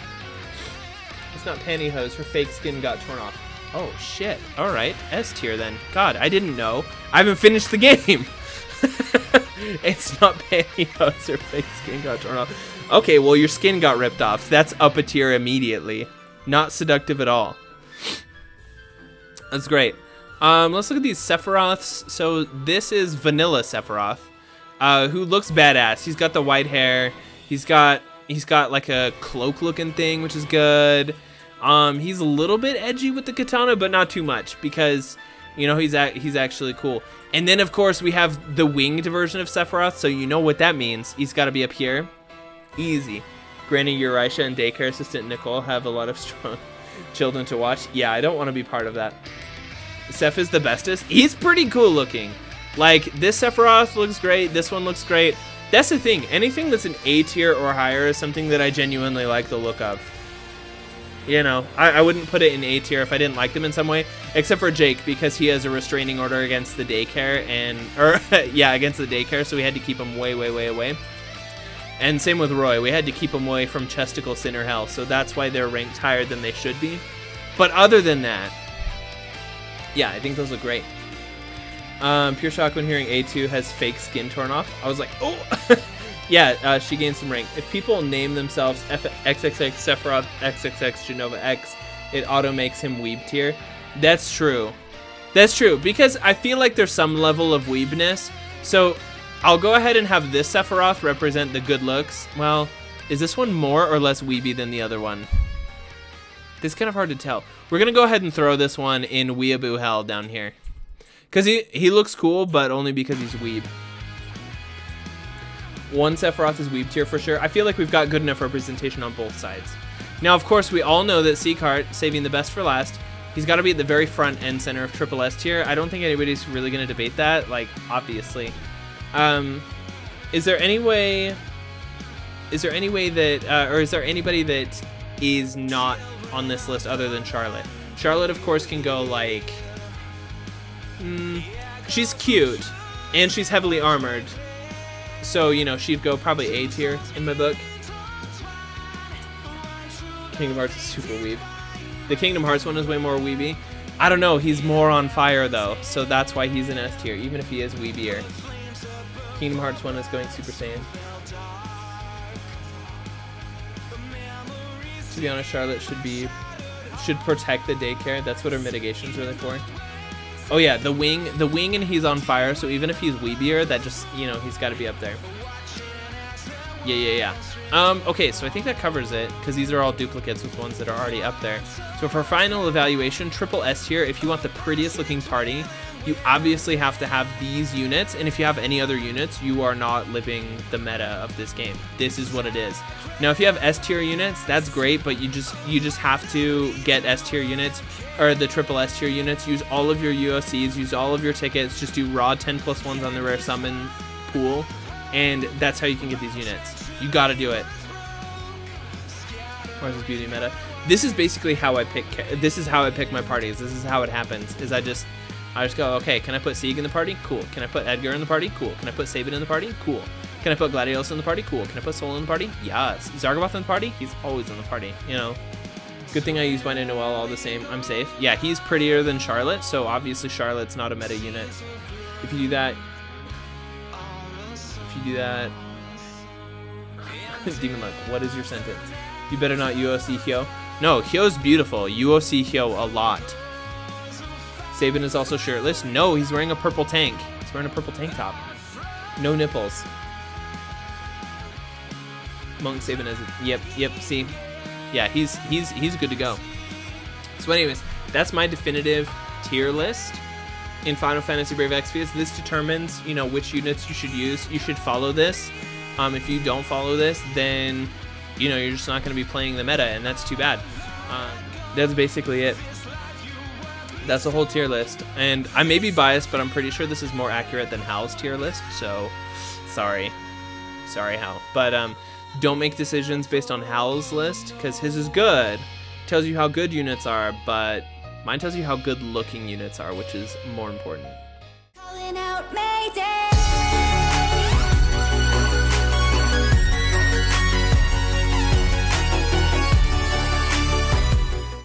[SPEAKER 1] It's not pantyhose. Her fake skin got torn off. Oh, shit. All right. S tier then. God, I didn't know. I haven't finished the game. It's not pantyhose. Her fake skin got torn off. Okay, well, your skin got ripped off. That's up a tier immediately. Not seductive at all. That's great. Let's look at these Sephiroths. So this is Vanilla Sephiroth, who looks badass. He's got the white hair. He's got like a cloak-looking thing, which is good. He's a little bit edgy with the katana, but not too much because, you know, he's actually cool. And then, of course, we have the winged version of Sephiroth, so you know what that means. He's got to be up here. Easy. Granny Euraisha and daycare assistant Nicole have a lot of strong children to watch. Yeah, I don't want to be part of that. Seph is the bestest. He's pretty cool looking. Like, this Sephiroth looks great. This one looks great. That's the thing. Anything that's an A tier or higher is something that I genuinely like the look of. You know, I wouldn't put it in A tier if I didn't like them in some way, except for Jake, because he has a restraining order against the daycare against the daycare, so we had to keep him way, way, way away. And same with Roy. We had to keep him away from Chesticle Sinner Hell, so that's why they're ranked higher than they should be. But other than that, yeah, I think those look great. Pure shock when hearing A2 has fake skin torn off. I was like, oh! Yeah, she gained some rank. If people name themselves XXX Sephiroth XXX Genova X, it auto makes him weeb tier. That's true. That's true, because I feel like there's some level of weebness. So I'll go ahead and have this Sephiroth represent the good looks. Well, is this one more or less weeby than the other one? It's kind of hard to tell. We're going to go ahead and throw this one in weeaboo hell down here. Because he looks cool, but only because he's weeb. One Sephiroth is weeb tier for sure. I feel like we've got good enough representation on both sides. Now, of course, we all know that Seacart, saving the best for last, he's got to be at the very front and center of triple S tier. I don't think anybody's really going to debate that, like, obviously. Is there any way that, or is there anybody that is not on this list other than Charlotte? Charlotte, of course, can go, like, she's cute, and she's heavily armored. So, you know, she'd go probably A tier in my book. Kingdom Hearts is super weeb. The Kingdom Hearts one is way more weeby. I don't know, he's more on fire though, so that's why he's in S tier, even if he is weebier. Kingdom Hearts one is going Super Saiyan. To be honest, Charlotte should protect the daycare. That's what her mitigation's really for. Oh yeah, the wing and he's on fire, so even if he's weebier, that just, you know, he's got to be up there. Yeah. Okay, so I think that covers it, because these are all duplicates with ones that are already up there. So for final evaluation, triple S tier, if you want the prettiest looking party, you obviously have to have these units, and if you have any other units, you are not living the meta of this game. This is what it is. Now, if you have S tier units, that's great, but you just have to get S tier units, or the triple S tier units. Use all of your UOCs, use all of your tickets, just do raw 10+1s on the rare summon pool, and that's how you can get these units. You gotta do it. Where's this beauty meta? This is basically how I pick. This is how I pick my parties. This is how it happens. Is I just go, okay, can I put Sieg in the party? Cool. Can I put Edgar in the party? Cool. Can I put Sabin in the party? Cool. Can I put Gladiolus in the party? Cool. Can I put Sol in the party? Yes. Zargoboth in the party? He's always in the party, you know. Good thing I use mine and Noelle all the same. I'm safe. Yeah, he's prettier than Charlotte, so obviously Charlotte's not a meta unit. If you do that... Demon Luck, what is your sentence? You better not UOC Hyo. No, Hyo's beautiful. UOC Hyo a lot. Sabin is also shirtless. No, he's wearing a purple tank. He's wearing a purple tank top. No nipples. Monk Sabin is... Yep, see? Yeah, he's good to go. So anyways, that's my definitive tier list in Final Fantasy Brave Exvius. This determines, you know, which units you should use. You should follow this. If you don't follow this, then, you know, you're just not going to be playing the meta, and that's too bad. That's basically it. That's the whole tier list. And I may be biased, but I'm pretty sure this is more accurate than Hal's tier list, so sorry. Sorry, Hal. But don't make decisions based on Hal's list, because his is good. Tells you how good units are, but mine tells you how good looking units are, which is more important.